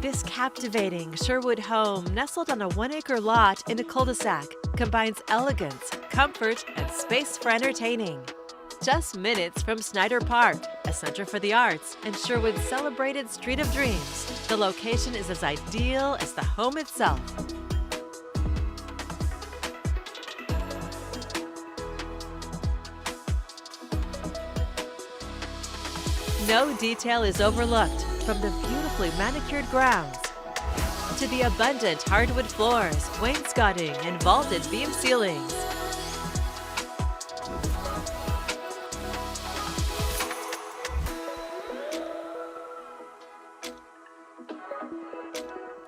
This captivating Sherwood home, nestled on a 1-acre lot in a cul-de-sac, combines elegance, comfort, and space for entertaining. Just minutes from Snyder Park, a center for the arts, and Sherwood's celebrated Street of Dreams, the location is as ideal as the home itself. No detail is overlooked, from the beautifully manicured grounds to the abundant hardwood floors, wainscoting, and vaulted beam ceilings.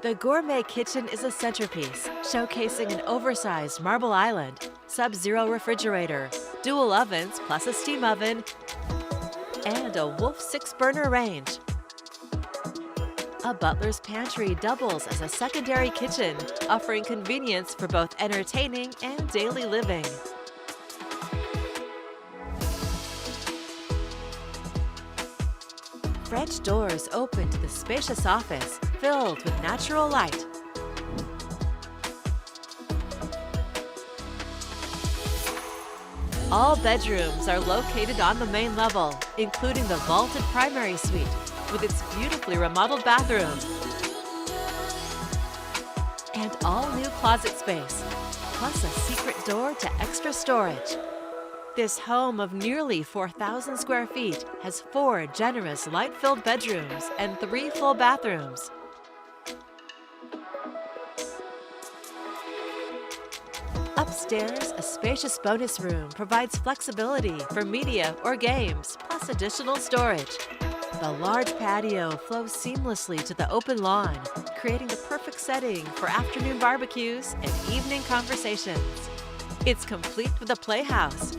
The gourmet kitchen is a centerpiece, showcasing an oversized marble island, sub-zero refrigerator, dual ovens plus a steam oven, and a Wolf 6-burner range. A butler's pantry doubles as a secondary kitchen, offering convenience for both entertaining and daily living. French doors open to the spacious office, filled with natural light. All bedrooms are located on the main level, including the vaulted primary suite with its beautifully remodeled bathroom and all new closet space, plus a secret door to extra storage. This home of nearly 4,000 square feet has 4 generous light-filled bedrooms and 3 full bathrooms. Upstairs, a spacious bonus room provides flexibility for media or games, plus additional storage. The large patio flows seamlessly to the open lawn, creating the perfect setting for afternoon barbecues and evening conversations. It's complete with a playhouse,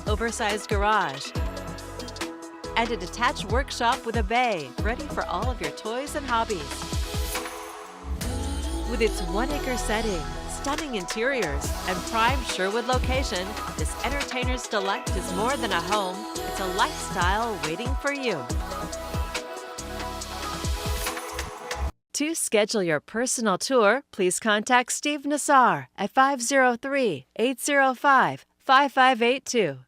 oversized garage, and a detached workshop with a bay ready for all of your toys and hobbies. With its 1-acre setting, stunning interiors, and prime Sherwood location, this entertainer's delight is more than a home, it's a lifestyle waiting for you. To schedule your personal tour, please contact Steve Nassar at 503-805-5582.